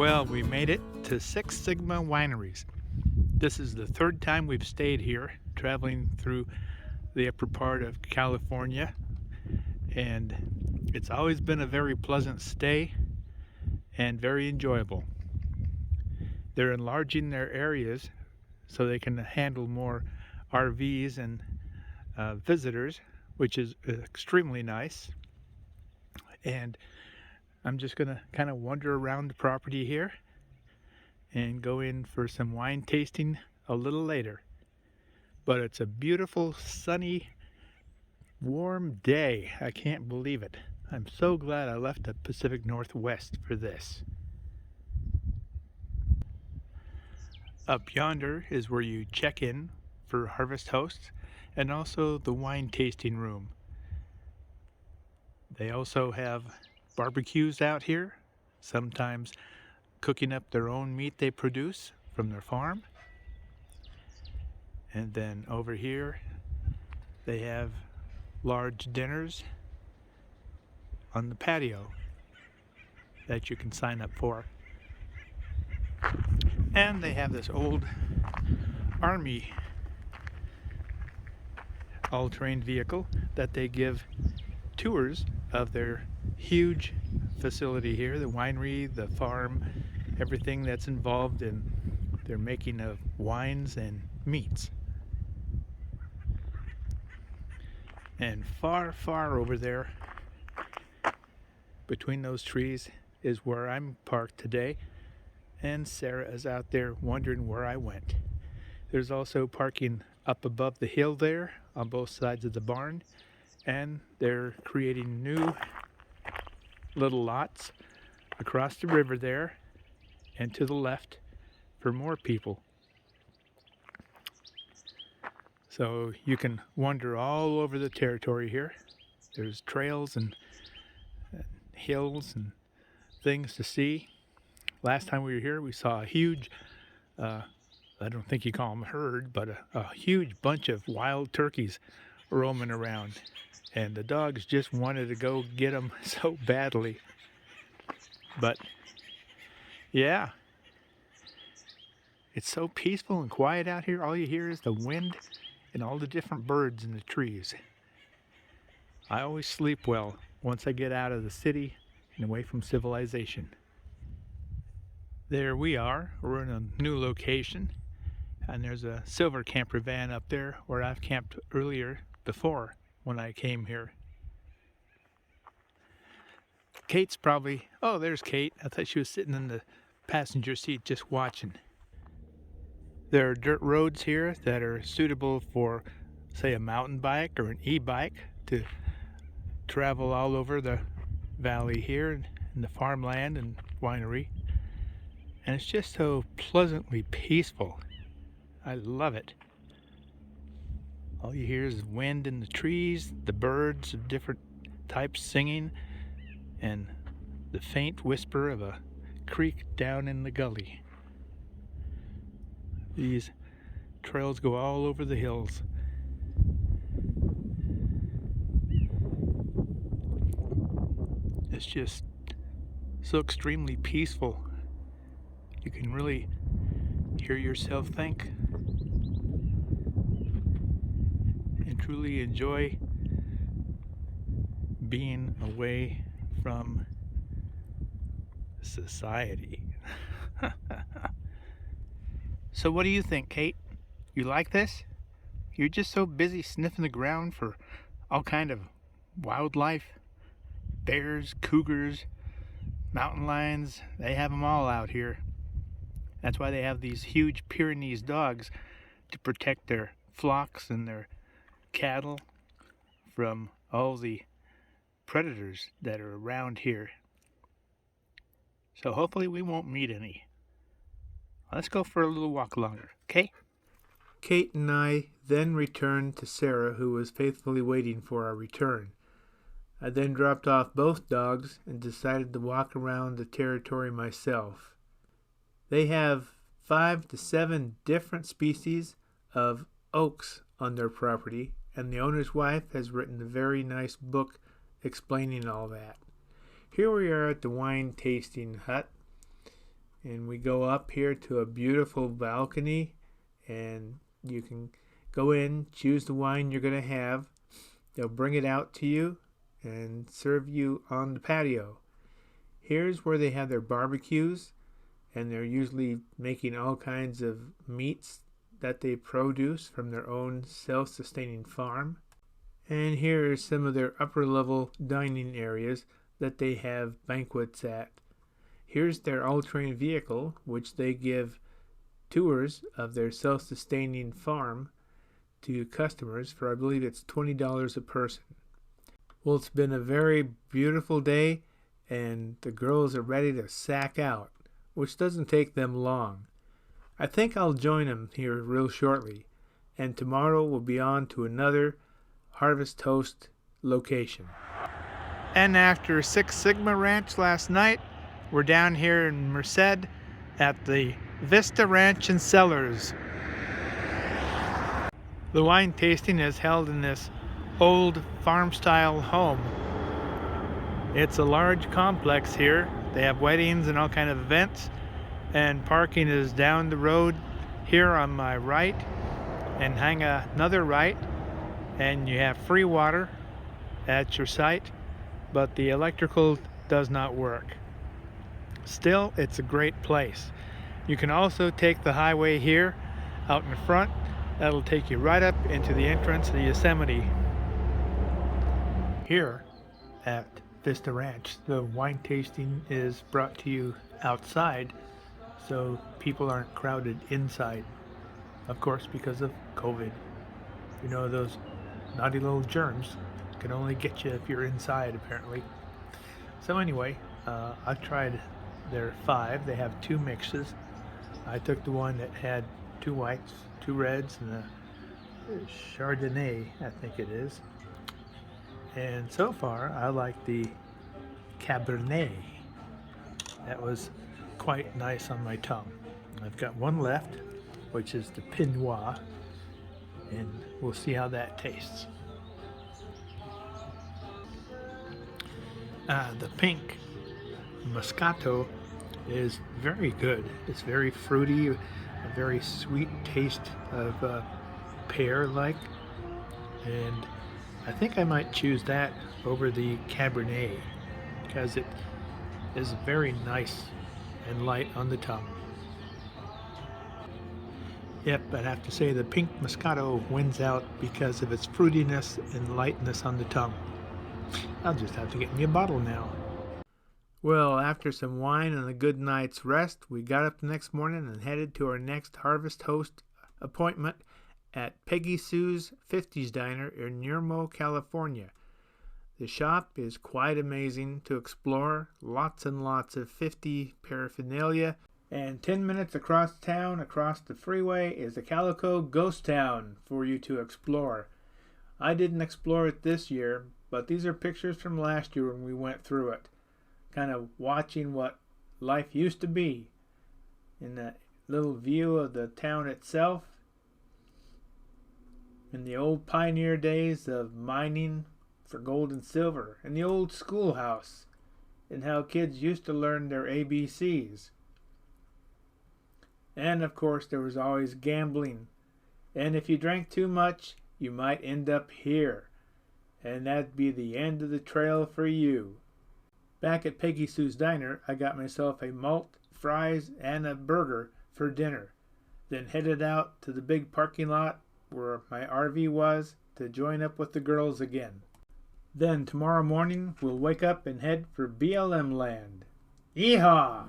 Well, we made it to Six Sigma Wineries. This is the third time we've stayed here, traveling through the upper part of California, and it's always been a very pleasant stay and very enjoyable. They're enlarging their areas so they can handle more RVs and visitors, which is extremely nice. And I'm just going to kind of wander around the property here and go in for some wine tasting a little later. But it's a beautiful, sunny, warm day. I can't believe it. I'm so glad I left the Pacific Northwest for this. Up yonder is where you check in for Harvest Hosts and also the wine tasting room. They also have barbecues out here, sometimes cooking up their own meat they produce from their farm. And then over here they have large dinners on the patio that you can sign up for. And they have this old Army all-terrain vehicle that they give tours of their huge facility here, the winery, the farm, everything that's involved in their making of wines and meats. And far, far over there, between those trees, is where I'm parked today, and Sarah is out there wondering where I went. There's also parking up above the hill there on both sides of the barn, and they're creating new little lots across the river there and to the left for more people. So you can wander all over the territory here. There's trails and hills and things to see. Last time we were here, we saw a huge, I don't think you call them herd, but a huge bunch of wild turkeys roaming around. And the dogs just wanted to go get them so badly. But yeah, it's so peaceful and quiet out here. All you hear is the wind and all the different birds in the trees. I always sleep well once I get out of the city and away from civilization. There we are. We're in a new location, and there's a silver camper van up there where I've camped earlier before when I came here. Kate's probably, oh, there's Kate. I thought she was sitting in the passenger seat just watching. There are dirt roads here that are suitable for, say, a mountain bike or an e-bike to travel all over the valley here in the farmland and winery. And it's just so pleasantly peaceful. I love it. All you hear is wind in the trees, the birds of different types singing, and the faint whisper of a creek down in the gully. These trails go all over the hills. It's just so extremely peaceful. You can really hear yourself think and truly enjoy being away from society. So what do you think, Kate? You like this? You're just so busy sniffing the ground for all kind of wildlife. Bears, cougars, mountain lions, they have them all out here. That's why they have these huge Pyrenees dogs to protect their flocks and their cattle from all the predators that are around here. So hopefully we won't meet any. Let's go for a little walk longer, okay? Kate and I then returned to Sarah, who was faithfully waiting for our return. I then dropped off both dogs and decided to walk around the territory myself. They have 5 to 7 different species of oaks on their property, and the owner's wife has written a very nice book explaining all that. Here we are at the wine tasting hut, And we go up here to a beautiful balcony, and you can go in, choose the wine you're going to have. They'll bring it out to you and serve you on the patio. Here's where they have their barbecues, and they're usually making all kinds of meats that they produce from their own self-sustaining farm. And here are some of their upper level dining areas that they have banquets at. Here's their all-terrain vehicle, which they give tours of their self-sustaining farm to customers for, I believe it's $20 a person. Well, it's been a very beautiful day, and the girls are ready to sack out, which doesn't take them long. I think I'll join them here real shortly, and tomorrow we'll be on to another Harvest Toast location. And after Six Sigma Ranch last night, we're down here in Merced at the Vista Ranch and Cellars. The wine tasting is held in this old farm-style home. It's a large complex here. They have weddings and all kind of events, and parking is down the road here on my right, and hang another right, and you have free water at your site, but the electrical does not work. Still, it's a great place. You can also take the highway here out in front. That'll take you right up into the entrance of the Yosemite. Here at Vista Ranch, the wine tasting is brought to you outside, so people aren't crowded inside. Of course, because of COVID. You know, those naughty little germs can only get you if you're inside, apparently. So anyway, I tried their 5. They have 2 mixes. I took the one that had 2 whites, 2 reds, and a Chardonnay, I think it is. And so far, I like the Cabernet. That was quite nice on my tongue. I've got one left, which is the Pinot Noir, and we'll see how that tastes. The pink Moscato is very good. It's very fruity, a very sweet taste of pear-like, and I think I might choose that over the Cabernet because it is very nice and light on the tongue. Yep, I'd have to say the pink Moscato wins out because of its fruitiness and lightness on the tongue. I'll just have to get me a bottle now. Well, after some wine and a good night's rest, we got up the next morning and headed to our next Harvest Host appointment at Peggy Sue's 50s Diner in Yermo, California. The shop is quite amazing to explore, lots and lots of 50 paraphernalia, and 10 minutes across town, across the freeway, is the Calico Ghost Town for you to explore. I didn't explore it this year, but these are pictures from last year when we went through it, kind of watching what life used to be in that little view of the town itself. In the old pioneer days of mining for gold and silver, in the old schoolhouse, and how kids used to learn their ABCs. And of course there was always gambling, and if you drank too much you might end up here, and that'd be the end of the trail for you. Back at Peggy Sue's Diner, I got myself a malt, fries, and a burger for dinner, then headed out to the big parking lot where my RV was to join up with the girls again. Then tomorrow morning we'll wake up and head for BLM land. Yeehaw!